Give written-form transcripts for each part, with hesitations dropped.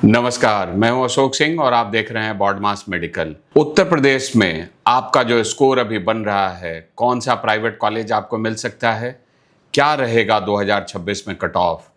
नमस्कार, मैं हूं अशोक सिंह और आप देख रहे हैं बॉडमास मेडिकल। उत्तर प्रदेश में आपका जो स्कोर अभी बन रहा है, कौन सा प्राइवेट कॉलेज आपको मिल सकता है, क्या रहेगा 2026 में कट ऑफ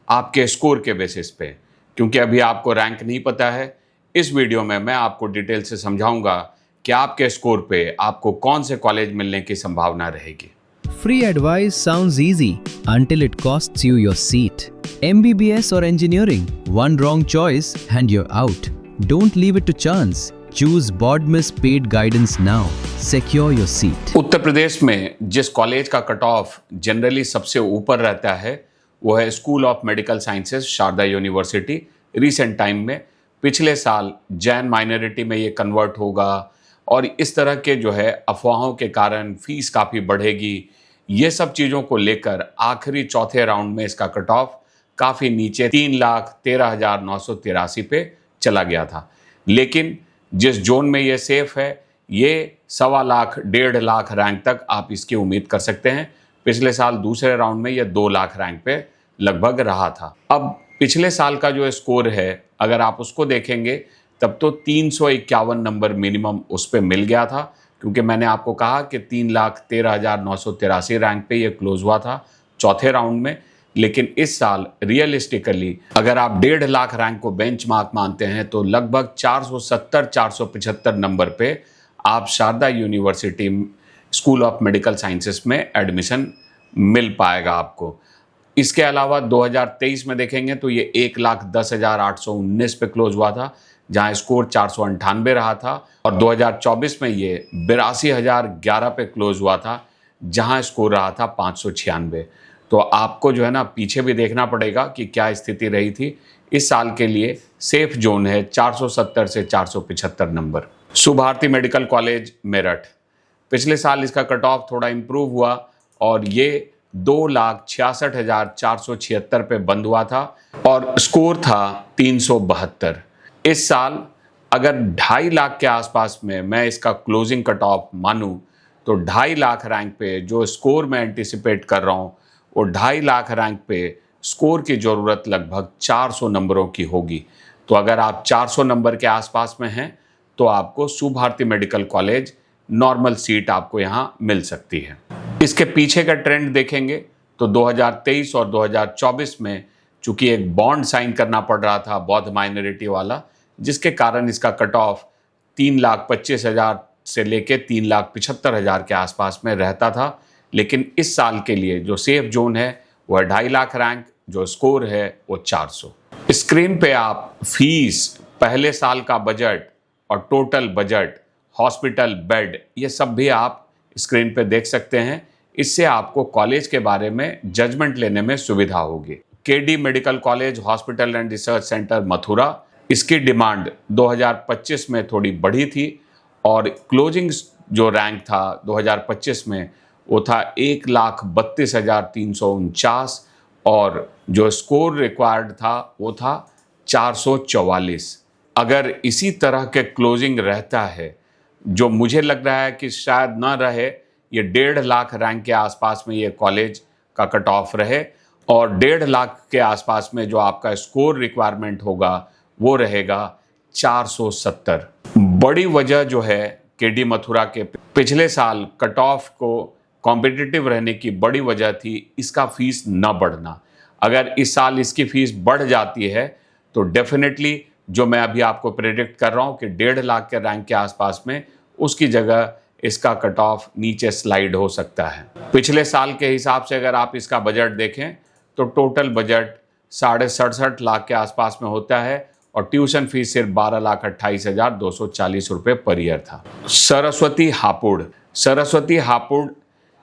आपके स्कोर के बेसिस पे, क्योंकि अभी आपको रैंक नहीं पता है। इस वीडियो में मैं आपको डिटेल से समझाऊंगा कि आपके स्कोर पे आपको कौन से कॉलेज मिलने की संभावना रहेगी। Free advice sounds easy until it costs you your seat. MBBS or engineering, one wrong choice and you're out. Don't leave it to chance. Choose BODMIS paid guidance now. Secure your seat. Uttar Pradesh में जिस college का cut off generally सबसे ऊपर रहता है वो है school of medical sciences, Sharda university. Recent time में पिछले साल जैन माइनॉरिटी में ये कन्वर्ट होगा और इस तरह के जो है अफवाहों के कारण फीस काफ़ी बढ़ेगी, ये सब चीज़ों को लेकर आखिरी चौथे राउंड में इसका कट ऑफ काफ़ी नीचे 3,13,983 पे चला गया था। लेकिन जिस जोन में ये सेफ है, ये 1.25 लाख 1.5 लाख रैंक तक आप इसकी उम्मीद कर सकते हैं। पिछले साल दूसरे राउंड में ये 2 लाख रैंक पे लगभग रहा था। अब पिछले साल का जो स्कोर है, अगर आप उसको देखेंगे तब तो 351 नंबर मिनिमम उस पर मिल गया था, क्योंकि मैंने आपको कहा कि 3,13,983 रैंक पे ये क्लोज हुआ था चौथे राउंड में। लेकिन इस साल रियलिस्टिकली अगर आप 1.5 लाख रैंक को बेंचमार्क मानते हैं तो लगभग 470-475 नंबर पे आप Sharda university school of medical sciences में एडमिशन मिल पाएगा आपको। इसके अलावा 2023 में देखेंगे तो ये 1,10,819 पे क्लोज हुआ था, जहां स्कोर 498 रहा था, और 2024 में ये 82,011 पे क्लोज हुआ था, जहां स्कोर रहा था 596। तो आपको जो है ना पीछे भी देखना पड़ेगा कि क्या स्थिति रही थी। इस साल के लिए सेफ जोन है 470 से 475 number. Subharti medical college Meerut, पिछले साल इसका कट ऑफ थोड़ा इम्प्रूव हुआ और ये 2,66,476 पे बंद हुआ था और स्कोर था 372। इस साल अगर 2.5 लाख के आसपास में मैं इसका क्लोजिंग कट ऑफ मानूं तो 2.5 लाख रैंक पे जो स्कोर मैं एंटिसिपेट कर रहा हूं वो 2.5 लाख रैंक पे स्कोर की ज़रूरत लगभग 400 नंबरों की होगी। तो अगर आप 400 नंबर के आसपास में हैं तो आपको Subharti medical college normal seat आपको यहाँ मिल सकती है। इसके पीछे का ट्रेंड देखेंगे तो 2023 और 2024 में चूंकि एक बॉन्ड साइन करना पड़ रहा था बौद्ध माइनॉरिटी वाला, जिसके कारण इसका कट ऑफ 3,25,000 से लेके 3,75,000 के आसपास में रहता था। लेकिन इस साल के लिए जो सेफ जोन है वह 2.5 लाख रैंक, जो स्कोर है वो 400। स्क्रीन पे आप फीस, पहले साल का बजट और टोटल बजट, हॉस्पिटल बेड, ये सब भी आप स्क्रीन पे देख सकते हैं। इससे आपको कॉलेज के बारे में जजमेंट लेने में सुविधा होगी। KD medical college hospital and research centre Mathura, इसकी डिमांड 2025 में थोड़ी बढ़ी थी और क्लोजिंग जो रैंक था 2025 में वो था 1,32,349 और जो स्कोर रिक्वायर्ड था वो था 444। अगर इसी तरह के क्लोजिंग रहता है, जो मुझे लग रहा है कि शायद ना रहे, ये 1.5 लाख रैंक के आसपास में ये कॉलेज का कट ऑफ रहे और 1.5 लाख के आसपास में जो आपका स्कोर रिक्वायरमेंट होगा वो रहेगा 470। बड़ी वजह जो है केडी मथुरा के पिछले साल कट ऑफ को कॉम्पिटिटिव रहने की बड़ी वजह थी इसका फीस न बढ़ना। अगर इस साल इसकी फीस बढ़ जाती है तो डेफिनेटली जो मैं अभी आपको प्रेडिक्ट कर रहा हूँ कि 1.5 लाख के रैंक के आसपास में उसकी जगह इसका कट ऑफ नीचे स्लाइड हो सकता है। पिछले साल के हिसाब से अगर आप इसका बजट देखें तो टोटल बजट 67.5 लाख के आसपास में होता है और ट्यूशन फीस सिर्फ 12,28,240 रुपये पर ईयर था। सरस्वती हापुड़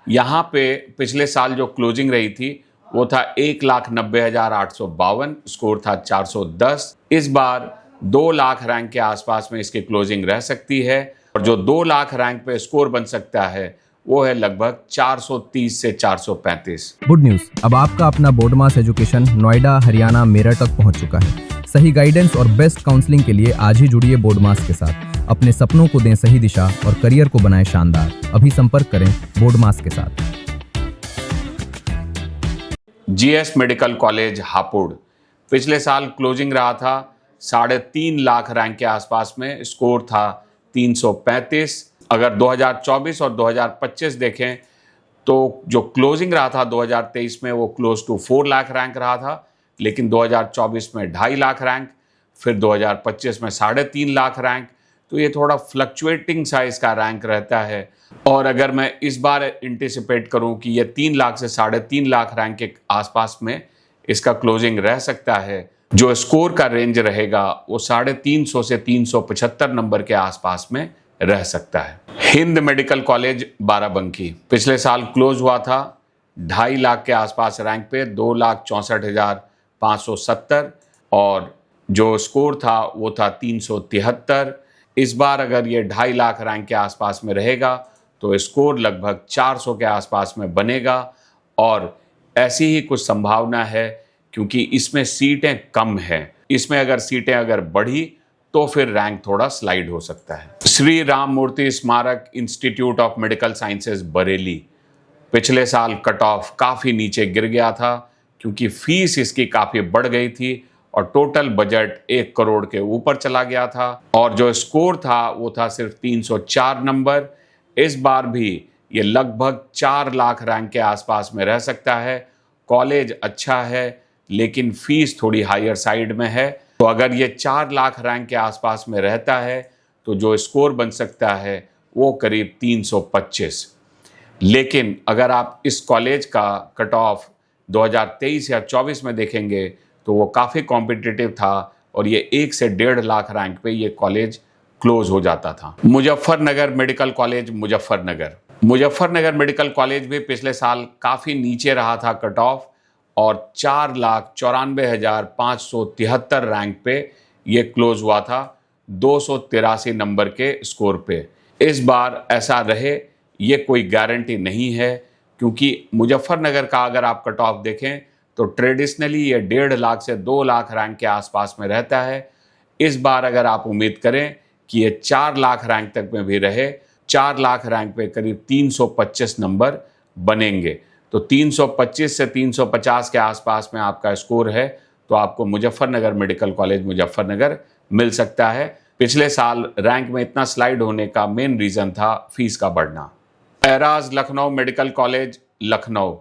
यहाँ पे पिछले साल जो क्लोजिंग रही थी वो था 1,90,852, स्कोर था 410। इस बार 2 लाख रैंक के आसपास में इसकी क्लोजिंग रह सकती है और जो 2 लाख रैंक पे स्कोर बन सकता है वो है लगभग 430 से 435। गुड न्यूज, अब आपका अपना बोर्डमास एजुकेशन नोएडा, हरियाणा, मेरठ तक पहुंच चुका है। सही गाइडेंस और बेस्ट काउंसलिंग के लिए आज ही जुड़िए बोर्डमास के साथ। अपने सपनों को दें सही दिशा और करियर को बनाएं शानदार। अभी संपर्क करें बोर्डमास के साथ। जीएस मेडिकल कॉलेज हापुड़, पिछले साल क्लोजिंग रहा था 3.5 लाख रैंक के आसपास में, स्कोर था 335। अगर 2024 और 2025 देखें तो जो क्लोजिंग रहा था 2023 में वो क्लोज टू 4 लाख रैंक रहा था, लेकिन 2024 में 2.5 लाख रैंक, फिर 2025 में 3.5 लाख रैंक। तो ये थोड़ा फ्लक्चुएटिंग सा इसका रैंक रहता है। और अगर मैं इस बार एंटिसिपेट करूं कि ये 3 लाख से 3.5 लाख रैंक के आसपास में इसका क्लोजिंग रह सकता है, जो स्कोर का रेंज रहेगा वो 350 से 375 नंबर के आसपास में रह सकता है। हिंद मेडिकल कॉलेज बाराबंकी पिछले साल क्लोज हुआ था 2.5 लाख के आसपास रैंक पे, 2,64,570, और जो स्कोर था वो था 373। इस बार अगर ये 2.5 लाख रैंक के आसपास में रहेगा तो स्कोर लगभग 400 के आसपास में बनेगा, और ऐसी ही कुछ संभावना है क्योंकि इसमें सीटें कम हैं। इसमें अगर सीटें अगर बढ़ी तो फिर रैंक थोड़ा स्लाइड हो सकता है। श्री राम मूर्ति स्मारक institute of medical sciences Bareilly पिछले साल कट ऑफ काफ़ी नीचे गिर गया था क्योंकि फीस इसकी काफ़ी बढ़ गई थी और टोटल बजट 1 करोड़ के ऊपर चला गया था, और जो स्कोर था वो था सिर्फ 304 नंबर। इस बार भी ये लगभग 4 लाख रैंक के आसपास में रह सकता है। कॉलेज अच्छा है लेकिन फीस थोड़ी हायर साइड में है, तो अगर ये 4 लाख रैंक के आसपास में रहता है तो जो स्कोर बन सकता है वो करीब 325। लेकिन अगर आप इस कॉलेज का कट ऑफ 2023 या 24 में देखेंगे तो वो काफ़ी कॉम्पिटिटिव था और ये 1 से 1.5 लाख रैंक पे ये कॉलेज क्लोज हो जाता था। Muzaffarnagar medical college Muzaffarnagar medical college भी पिछले साल काफ़ी नीचे रहा था कट ऑफ, और 4,94,573 रैंक पे ये क्लोज हुआ था 283 नंबर के स्कोर पे। इस बार ऐसा रहे ये कोई गारंटी नहीं है, क्योंकि मुजफ्फरनगर का अगर आप कट ऑफ देखें तो ट्रेडिशनली ये 1.5 लाख से 2 लाख रैंक के आसपास में रहता है। इस बार अगर आप उम्मीद करें कि ये 4 लाख रैंक तक में भी रहे, 4 लाख रैंक पे करीब 325 नंबर बनेंगे, तो 325 से 350 के आसपास में आपका स्कोर है तो आपको मुजफ्फरनगर मेडिकल कॉलेज मुजफ्फरनगर मिल सकता है। पिछले साल रैंक में इतना स्लाइड होने का मेन रीज़न था फीस का बढ़ना। Eras Lucknow medical college Lucknow,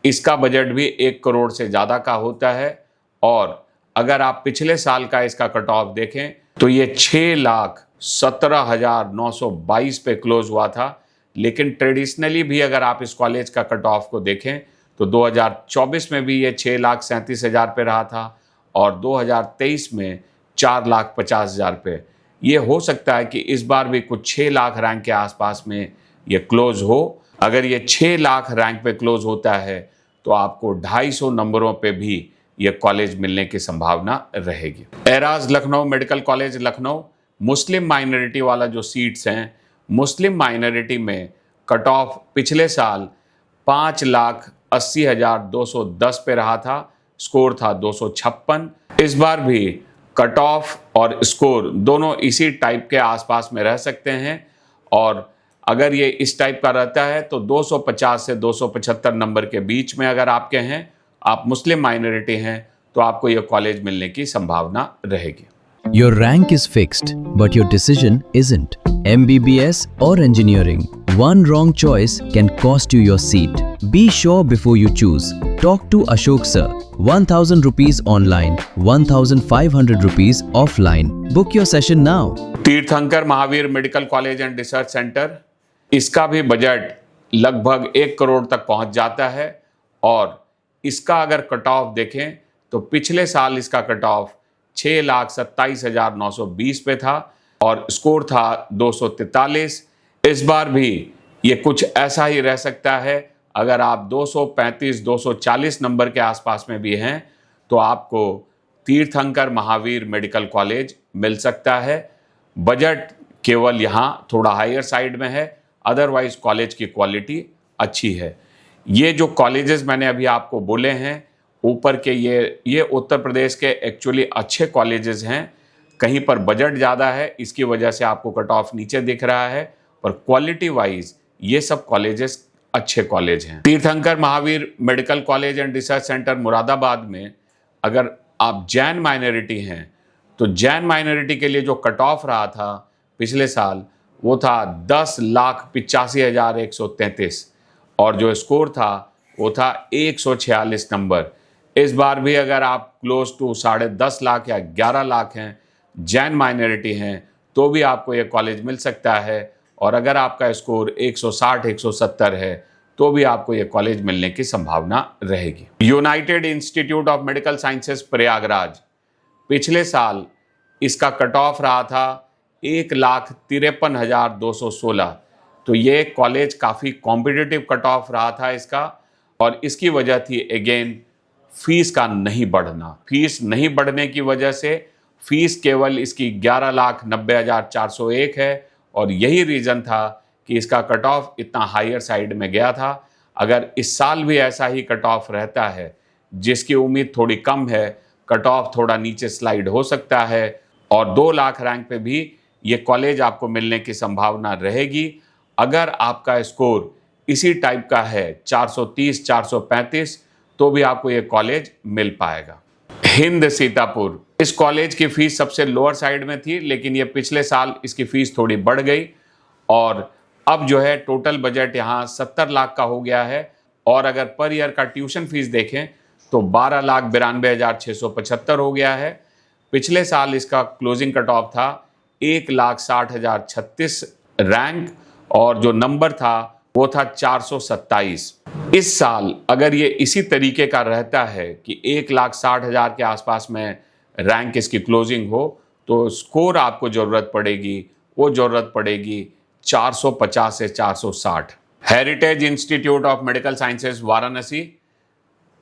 इसका बजट भी 1 करोड़ से ज़्यादा का होता है, और अगर आप पिछले साल का इसका कट ऑफ देखें तो ये 6,17,922 पे क्लोज हुआ था। लेकिन ट्रेडिशनली भी अगर आप इस कॉलेज का कट ऑफ को देखें तो 2024 में भी ये 6,37,000 पे रहा था और 2023 में 4,50,000 पे। ये हो सकता है कि इस बार भी कुछ 6 लाख रैंक के आसपास में ये क्लोज हो। अगर ये 6 लाख रैंक पे क्लोज होता है तो आपको 250 नंबरों पे भी ये कॉलेज मिलने की संभावना रहेगी। Eras Lucknow medical college Lucknow, मुस्लिम माइनॉरिटी वाला जो सीट्स हैं, मुस्लिम माइनॉरिटी में कट ऑफ पिछले साल 5,80,210 पे रहा था, स्कोर था 256। इस बार भी कट ऑफ और स्कोर दोनों इसी टाइप के आसपास में रह सकते हैं, और अगर ये इस टाइप का रहता है तो 250 से 275 नंबर के बीच में अगर आपके हैं, आप मुस्लिम माइनॉरिटी हैं, तो आपको ये कॉलेज मिलने की संभावना रहेगी। Your rank is fixed, but your decision isn't. MBBS or engineering. One wrong choice can cost you your seat. Be sure before you choose. Talk to Ashok sir. 1,000 rupees online, 1,500 rupees offline. Book your session now. तीर्थंकर Mahavir medical college and research centre, इसका भी budget लगभग 1 करोड़ तक पहुंच जाता है, और इसका अगर कट ऑफ देखें तो पिछले साल इसका कट ऑफ 6,27,920 पे था और स्कोर था 243। इस बार भी ये कुछ ऐसा ही रह सकता है। अगर आप 235-240 नंबर के आसपास में भी हैं तो आपको तीर्थंकर महावीर मेडिकल कॉलेज मिल सकता है। बजट केवल यहाँ थोड़ा हायर साइड में है, अदरवाइज कॉलेज की क्वालिटी अच्छी है। ये जो कॉलेजेस मैंने अभी आपको बोले हैं ऊपर के, ये उत्तर प्रदेश के एक्चुअली अच्छे कॉलेजेस हैं। कहीं पर बजट ज़्यादा है, इसकी वजह से आपको कट ऑफ नीचे दिख रहा है, पर क्वालिटी वाइज ये सब कॉलेजेस अच्छे कॉलेज हैं। तीर्थंकर Mahavir medical college and research centre Moradabad में अगर आप जैन माइनॉरिटी हैं तो जैन माइनॉरिटी के लिए जो कट ऑफ रहा था पिछले साल वो था 10,85,133 और जो स्कोर था वो था 146 नंबर। इस बार भी अगर आप क्लोज टू 10.5 लाख या 11 लाख हैं, जैन माइनॉरिटी हैं, तो भी आपको ये कॉलेज मिल सकता है। और अगर आपका स्कोर 160-170 है तो भी आपको ये कॉलेज मिलने की संभावना रहेगी। United institute of medical sciences Prayagraj, पिछले साल इसका कट ऑफ रहा था 1,53,216। तो ये कॉलेज काफ़ी कॉम्पिटिटिव कट ऑफ रहा था इसका, और इसकी वजह थी अगेन फीस का नहीं बढ़ना। फीस नहीं बढ़ने की वजह से फीस केवल इसकी 11,90,401 है, और यही रीज़न था कि इसका कट ऑफ इतना हायर साइड में गया था। अगर इस साल भी ऐसा ही कट ऑफ रहता है, जिसकी उम्मीद थोड़ी कम है, कट ऑफ थोड़ा नीचे स्लाइड हो सकता है और 2 लाख रैंक पे भी ये कॉलेज आपको मिलने की संभावना रहेगी। अगर आपका स्कोर इसी टाइप का है 430-435, तो भी आपको ये कॉलेज मिल पाएगा। हिंद सीतापुर, इस कॉलेज की फीस सबसे लोअर साइड में थी, लेकिन ये पिछले साल इसकी फीस थोड़ी बढ़ गई और अब जो है टोटल बजट यहाँ 70 लाख का हो गया है। और अगर पर ईयर का ट्यूशन फीस देखें तो 12,92,675 हो गया है। पिछले साल इसका क्लोजिंग कट ऑफ था 1,60,036 रैंक, और जो नंबर था वो था 427। इस साल अगर ये इसी तरीके का रहता है कि 1,60,000 के आसपास में रैंक इसकी क्लोजिंग हो, तो स्कोर आपको ज़रूरत पड़ेगी 450 से 460। Heritage institute of medical sciences Varanasi,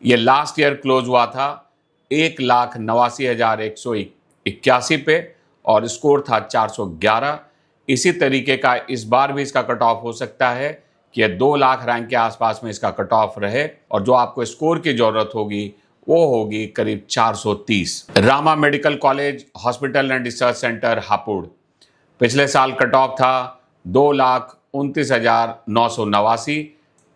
ये लास्ट ईयर क्लोज हुआ था 1,89,181 पे और स्कोर था 411। इसी तरीके का इस बार भी इसका कट ऑफ हो सकता है कि 2 लाख रैंक के आसपास में इसका कट ऑफ रहे, और जो आपको स्कोर की ज़रूरत होगी वो होगी करीब 430। Rama medical college hospital and research centre Hapur, पिछले साल कट ऑफ था 2,29,989,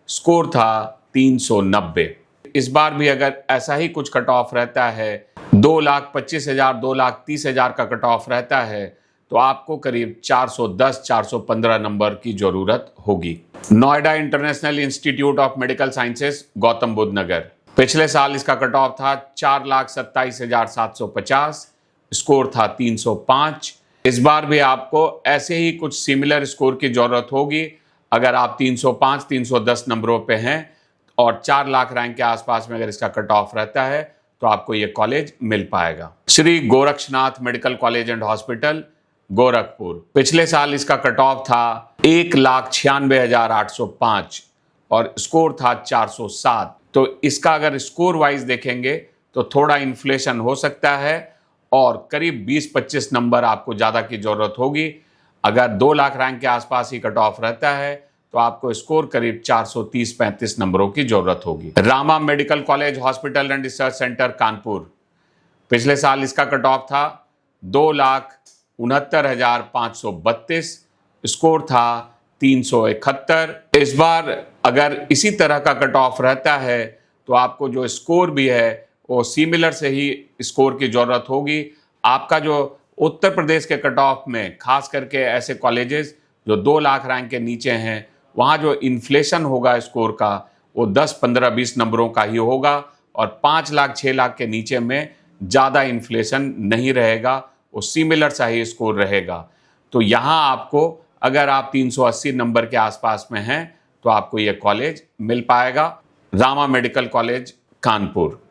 स्कोर था 390। इस बार भी अगर ऐसा ही कुछ कट ऑफ रहता है, 2,25,000 2,30,000 का कट ऑफ रहता है, तो आपको करीब 410-415 नंबर की जरूरत होगी। Noida International Institute of medical Sciences Gautam Buddh Nagar, पिछले साल इसका कट ऑफ था 4,27,750, स्कोर था 305। इस बार भी आपको ऐसे ही कुछ सिमिलर स्कोर की जरूरत होगी। अगर आप 305-310 नंबरों पे हैं और 4 लाख रैंक के आसपास में अगर इसका कट ऑफ रहता है, तो आपको ये कॉलेज मिल पाएगा। Shri Gorakshnath medical college and hospital Gorakhpur, पिछले साल इसका कट ऑफ था 1,96,805 और स्कोर था 407। तो इसका अगर स्कोर वाइज देखेंगे तो थोड़ा इन्फ्लेशन हो सकता है और करीब 20-25 नंबर आपको ज़्यादा की ज़रूरत होगी। अगर 2 लाख रैंक के आसपास ही कट ऑफ रहता है तो आपको स्कोर करीब 430-35 नंबरों की ज़रूरत होगी। Rama medical college hospital and research centre Kanpur, पिछले साल इसका कट ऑफ था 2,69,532, स्कोर था 371। इस बार अगर इसी तरह का कट ऑफ रहता है तो आपको जो स्कोर भी है वो सिमिलर से ही स्कोर की ज़रूरत होगी। आपका जो उत्तर प्रदेश के कट ऑफ में खास करके ऐसे कॉलेजेस जो 2 लाख रैंक के नीचे हैं, वहाँ जो इन्फ्लेशन होगा स्कोर का वो 10, 15, 20 नंबरों का ही होगा और 5 लाख 6 लाख के नीचे में ज़्यादा इन्फ्लेशन नहीं रहेगा, वो सिमिलर सा ही स्कोर रहेगा। तो यहाँ आपको अगर आप 380 नंबर के आसपास में हैं तो आपको ये कॉलेज मिल पाएगा। Rama medical college Kanpur.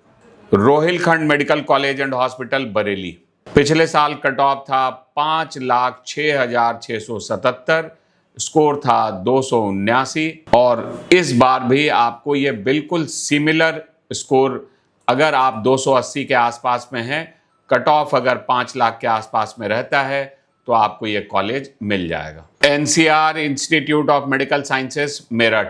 Rohilkhand medical college and hospital Bareilly, पिछले साल कट ऑफ था 5,06,677, स्कोर था 279 और इस बार भी आपको ये बिल्कुल सिमिलर स्कोर, अगर आप 280 के आसपास में हैं, कट ऑफ अगर 5 लाख के आसपास में रहता है तो आपको ये कॉलेज मिल जाएगा। NCR institute of medical sciences Meerut,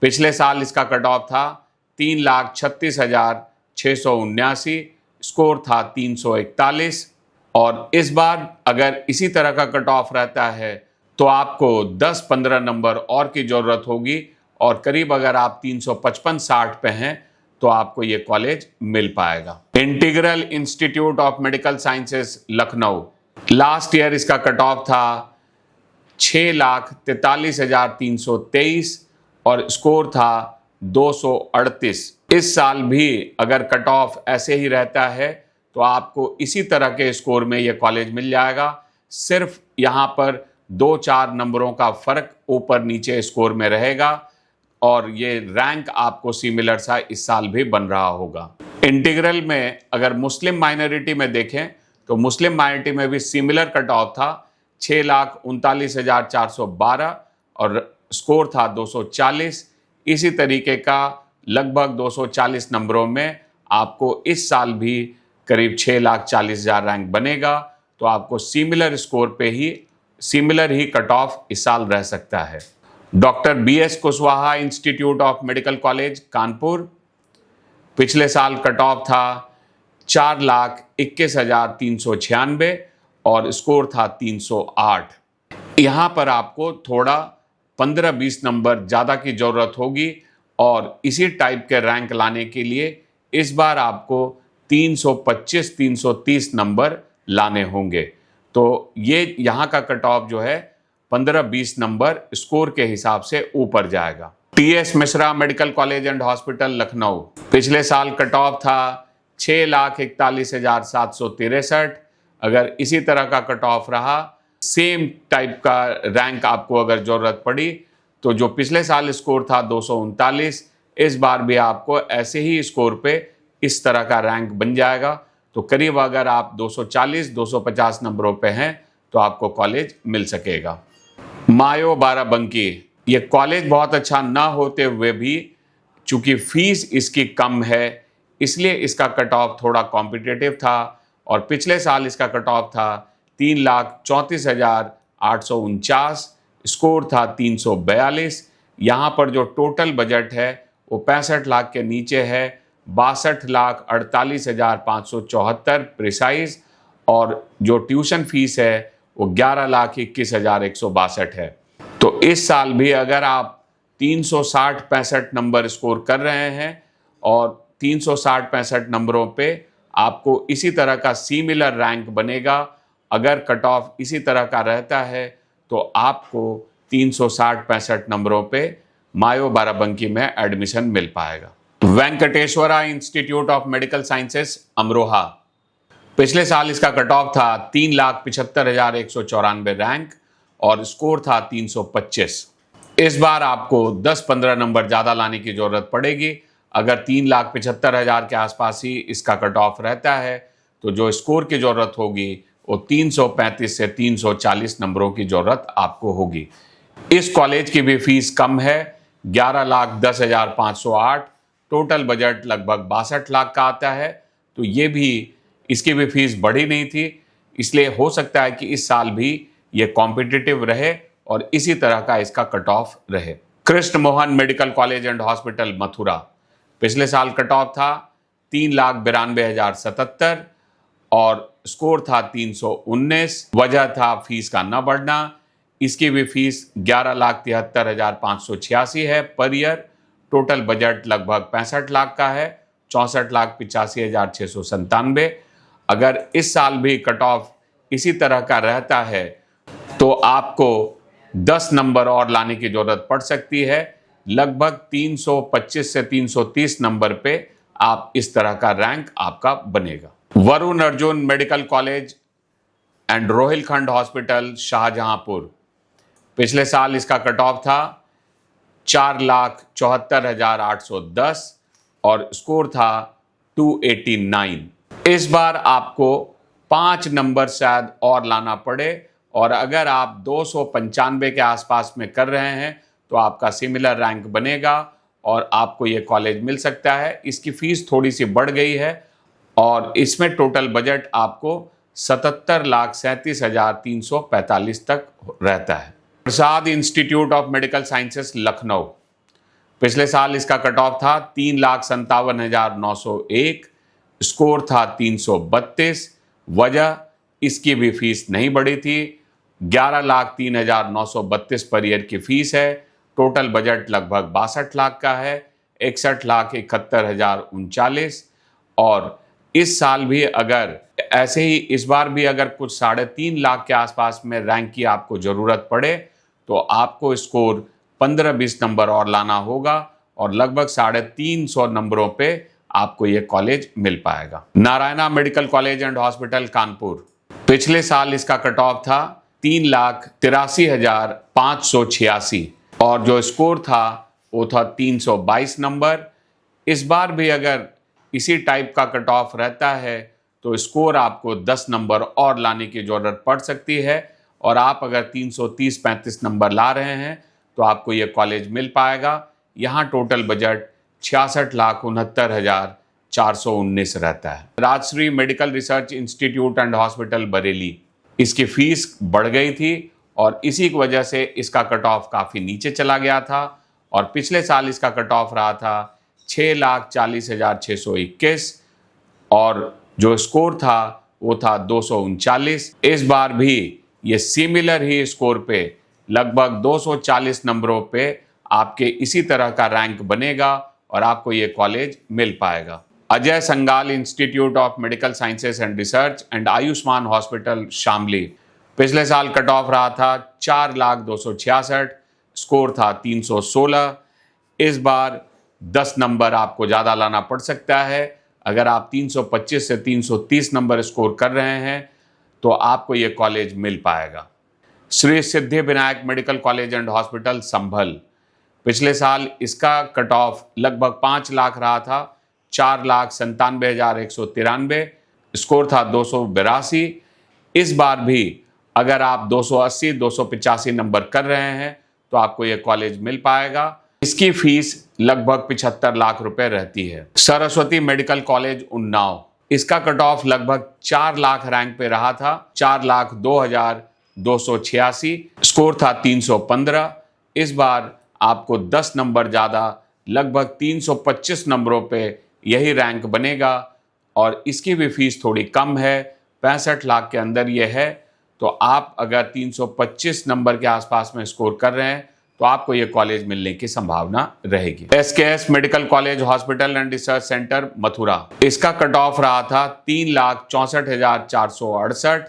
पिछले साल इसका कट ऑफ था 3,36,679, स्कोर था 341 और इस बार अगर इसी तरह का कट ऑफ रहता है तो आपको 10-15 नंबर और की ज़रूरत होगी और करीब अगर आप 355-60 पे हैं तो आपको ये कॉलेज मिल पाएगा। Integral institute of medical Sciences Lucknow, last year इसका कट ऑफ था 6,43,323 और स्कोर था 238। इस साल भी अगर कट ऑफ ऐसे ही रहता है तो आपको इसी तरह के स्कोर में ये कॉलेज मिल जाएगा। सिर्फ यहाँ पर 2-4 नंबरों का फर्क ऊपर नीचे स्कोर में रहेगा और ये रैंक आपको सिमिलर सा इस साल भी बन रहा होगा। इंटीग्रल में अगर मुस्लिम माइनॉरिटी में देखें तो मुस्लिम माइनॉरिटी में भी सिमिलर कट ऑफ था 6,39,412 और स्कोर था 240। इसी तरीके का लगभग 240 नंबरों में आपको इस साल भी करीब 6,40,000 रैंक बनेगा, तो आपको सिमिलर स्कोर पे ही सिमिलर ही कट ऑफ इस साल रह सकता है। Doctor BS Kushwaha institute of medical college Kanpur, पिछले साल कट ऑफ था 4,21,396 और स्कोर था 308। यहाँ पर आपको थोड़ा 15-20 नंबर ज़्यादा की ज़रूरत होगी और इसी टाइप के रैंक लाने के लिए इस बार आपको 325-330 नंबर लाने होंगे। तो ये यहाँ का कट ऑफ जो है 15-20 नंबर स्कोर के हिसाब से ऊपर जाएगा। TS Mishra medical college and hospital Lucknow, पिछले साल कट ऑफ था 6,41,763। अगर इसी तरह का कट ऑफ रहा, सेम टाइप का रैंक आपको अगर जरूरत पड़ी तो जो पिछले साल स्कोर था 239, इस बार भी आपको ऐसे ही स्कोर पे इस तरह का रैंक बन जाएगा। तो करीब अगर आप 240-250 नंबरों पे हैं तो आपको कॉलेज मिल सकेगा। मायो बाराबंकी, ये कॉलेज बहुत अच्छा ना होते हुए भी चूंकि फीस इसकी कम है इसलिए इसका कट ऑफ थोड़ा कॉम्पिटिटिव था और पिछले साल इसका कट ऑफ था 3,34,849, स्कोर था 342। यहाँ पर जो टोटल बजट है वो 65 लाख के नीचे है, 62,48,574 प्रिसाइज, और जो ट्यूशन फीस है वो 11,21,162 है। तो इस साल भी अगर आप 360-65 नंबर स्कोर कर रहे हैं और 360-65 नंबरों पे आपको इसी तरह का सिमिलर रैंक बनेगा, अगर कट ऑफ इसी तरह का रहता है तो आपको 360-65 नंबरों पे मायो बाराबंकी में एडमिशन मिल पाएगा। Venkateshwara institute of medical sciences Amroha, पिछले साल इसका कट ऑफ था 3,75,194 रैंक और स्कोर था 325। इस बार आपको 10-15 नंबर ज़्यादा लाने की ज़रूरत पड़ेगी। अगर 3,75,000 के आसपास ही इसका कट ऑफ रहता है तो जो स्कोर की ज़रूरत होगी वो 335 से 340 नंबरों की ज़रूरत आपको होगी। इस कॉलेज की भी फीस कम है, 11,10,508, टोटल बजट लगभग 62 लाख का आता है। तो ये भी इसकी भी फीस बढ़ी नहीं थी, इसलिए हो सकता है कि इस साल भी ये कॉम्पिटिटिव रहे और इसी तरह का इसका कट ऑफ रहे। Krishna Mohan medical college and hospital Mathura, पिछले साल कट ऑफ था 3,92,077 और स्कोर था 319। वजह था फीस का न बढ़ना। इसकी भी फीस 11,73,586 है पर ईयर। टोटल बजट लगभग 65 लाख का है, 64,85,697। अगर इस साल भी कट ऑफ इसी तरह का रहता है तो आपको 10 नंबर और लाने की जरूरत पड़ सकती है। लगभग 325 से 330 नंबर पे आप इस तरह का रैंक आपका बनेगा। Varun Arjun medical college and Rohilkhand hospital Shahjahanpur, पिछले साल इसका कट ऑफ था 4,74,810 और स्कोर था 289। इस बार आपको 5 नंबर शायद और लाना पड़े और अगर आप 295 के आसपास में कर रहे हैं तो आपका सिमिलर रैंक बनेगा और आपको ये कॉलेज मिल सकता है। इसकी फीस थोड़ी सी बढ़ गई है और इसमें टोटल बजट आपको 77,37,345 तक रहता है। Prasad Institute of medical Sciences Lucknow, पिछले साल इसका कट ऑफ था 3,57,901, स्कोर था 332। वजह इसकी भी फीस नहीं बढ़ी थी, 11,03,932 पर ईयर की फीस है। टोटल बजट लगभग 62 लाख का है, 61,71,039। और इस साल भी अगर ऐसे ही इस बार भी अगर कुछ 3.5 लाख के आसपास में रैंक की आपको ज़रूरत पड़े तो आपको स्कोर 15-20 नंबर और लाना होगा और लगभग 350 नंबरों पे आपको ये कॉलेज मिल पाएगा। Narayana medical college and hospital Kanpur, पिछले साल इसका कट ऑफ था 3,83,586 और जो स्कोर था वो था 322 नंबर। इस बार भी अगर इसी टाइप का कट ऑफ रहता है तो स्कोर आपको 10 नंबर और लाने की ज़रूरत पड़ सकती है और आप अगर 330-35 नंबर ला रहे हैं तो आपको ये कॉलेज मिल पाएगा। यहाँ टोटल बजट 66,69,419 रहता है। Rajshree medical research institute and hospital Bareilly, इसकी फीस बढ़ गई थी और इसी की वजह से इसका कट ऑफ काफ़ी नीचे चला गया था और पिछले साल इसका कट ऑफ रहा था 6,40,621 और जो स्कोर था वो था 239। इस बार भी ये सिमिलर ही स्कोर पे लगभग 240 नंबरों पे आपके इसी तरह का रैंक बनेगा और आपको ये कॉलेज मिल पाएगा। Ajay Sangal Institute of medical Sciences and Research and Ayushman Hospital Shamli, पिछले साल कट ऑफ रहा था 4,02,66, स्कोर था 316। इस बार 10 नंबर आपको ज़्यादा लाना पड़ सकता है। अगर आप 325 से 330 नंबर स्कोर कर रहे हैं तो आपको ये कॉलेज मिल पाएगा। Shri Siddhi Vinayak Medical college and Hospital Sambhal, पिछले साल इसका कट ऑफ लगभग 5 लाख रहा था, 4,97,193, स्कोर था 282। इस बार भी अगर आप 280-285 नंबर कर रहे हैं तो आपको ये कॉलेज मिल पाएगा। इसकी फीस लगभग 75 लाख रुपए रहती है। सरस्वती मेडिकल कॉलेज उन्नाव, इसका कट ऑफ लगभग 4 लाख रैंक पे रहा था, 4,02,286, स्कोर था 315। इस बार आपको 10 नंबर ज़्यादा लगभग 325 नंबरों पे यही रैंक बनेगा और इसकी भी फीस थोड़ी कम है, 65 लाख के अंदर ये है। तो आप अगर 325 नंबर के आसपास में स्कोर कर रहे हैं तो आपको ये कॉलेज मिलने की संभावना रहेगी। SKS medical college hospital and research centre Mathura, इसका कट ऑफ रहा था 3,64,468,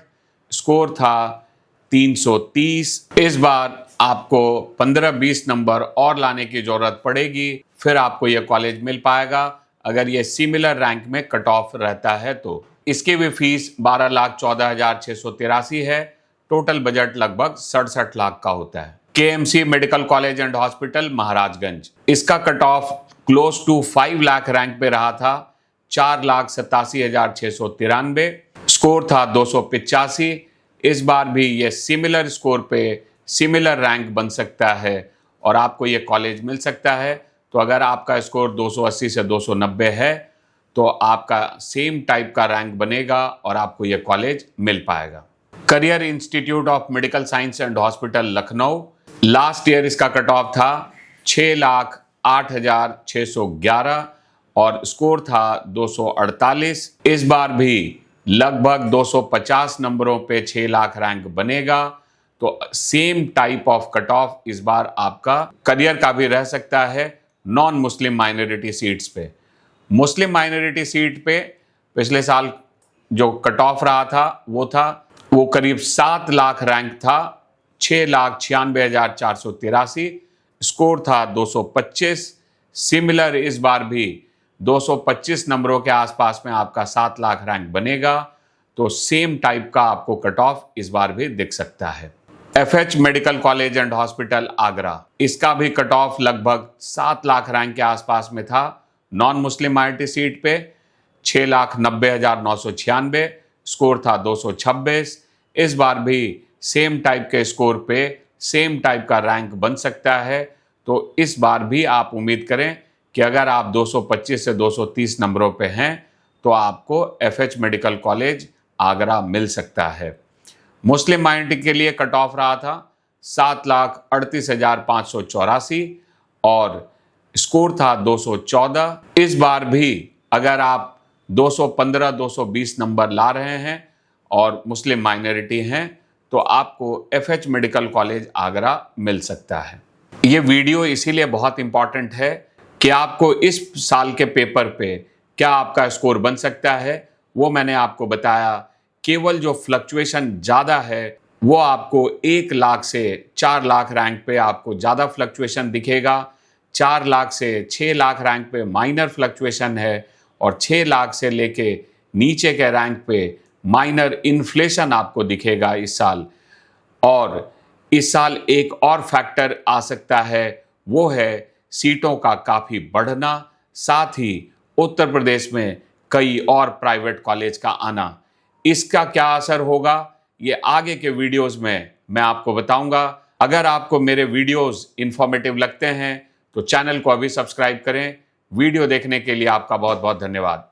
स्कोर था 330। इस बार आपको 15-20 नंबर और लाने की जरूरत पड़ेगी, फिर आपको यह कॉलेज मिल पाएगा अगर ये सिमिलर रैंक में कट ऑफ रहता है तो। इसकी भी फीस 12,14,683 है। टोटल बजट लगभग 67 लाख का होता है। KMC Medical college and Hospital Maharajganj, इसका cut off close to 5 lakh rank पे रहा था, 4,87,693, स्कोर था 285। इस बार भी ये सिमिलर स्कोर पे सिमिलर रैंक बन सकता है और आपको ये कॉलेज मिल सकता है। तो अगर आपका स्कोर 280 से 290 है तो आपका सेम टाइप का रैंक बनेगा और आपको ये कॉलेज मिल पाएगा। Career institute of medical science and hospital Lucknow, last year इसका कट ऑफ था 6,08,611 और स्कोर था 248। इस बार भी लगभग 250 नंबरों पे 6 लाख रैंक बनेगा। तो same type of cut off इस बार आपका करियर का भी रह सकता है नॉन मुस्लिम माइनॉरिटी सीट्स पे। मुस्लिम माइनॉरिटी सीट पे पिछले साल जो कट ऑफ रहा था वो करीब 7 लाख रैंक था, 6,96,483, स्कोर था 225। सिमिलर इस बार भी 225 नंबरों के आसपास में आपका 7 लाख रैंक बनेगा। तो सेम टाइप का आपको कट ऑफ इस बार भी दिख सकता है। FH medical college and hospital Agra, इसका भी कट ऑफ लगभग 7 लाख रैंक के आसपास में था, नॉन मुस्लिम माइनॉरिटी सीट पे 6,90,996, स्कोर था 226। इस बार भी सेम टाइप के स्कोर पे सेम टाइप का रैंक बन सकता है। तो इस बार भी आप उम्मीद करें कि अगर आप 225 से 230 नंबरों पे हैं तो आपको FH मेडिकल कॉलेज आगरा मिल सकता है। मुस्लिम माइनॉरिटी के लिए कट ऑफ रहा था 7,38,584 और स्कोर था 214। इस बार भी अगर आप 215-220 नंबर ला रहे हैं और मुस्लिम माइनॉरिटी हैं तो आपको FH मेडिकल कॉलेज आगरा मिल सकता है। ये वीडियो इसीलिए बहुत इंपॉर्टेंट है कि आपको इस साल के पेपर पे क्या आपका स्कोर बन सकता है, वो मैंने आपको बताया। केवल जो फ्लक्चुएशन ज़्यादा है वो आपको 1 लाख से 4 लाख रैंक पे आपको ज़्यादा फ्लक्चुएशन दिखेगा। 4 लाख से 6 लाख रैंक पे माइनर फ्लक्चुएशन है और 6 लाख से लेके नीचे के रैंक पे माइनर इन्फ्लेशन आपको दिखेगा इस साल। और इस साल एक और फैक्टर आ सकता है, वो है सीटों का काफ़ी बढ़ना, साथ ही उत्तर प्रदेश में कई और प्राइवेट कॉलेज का आना। इसका क्या असर होगा, ये आगे के वीडियोस में मैं आपको बताऊंगा। अगर आपको मेरे वीडियोस इंफॉर्मेटिव लगते हैं तो चैनल को अभी सब्सक्राइब करें। वीडियो देखने के लिए आपका बहुत बहुत धन्यवाद।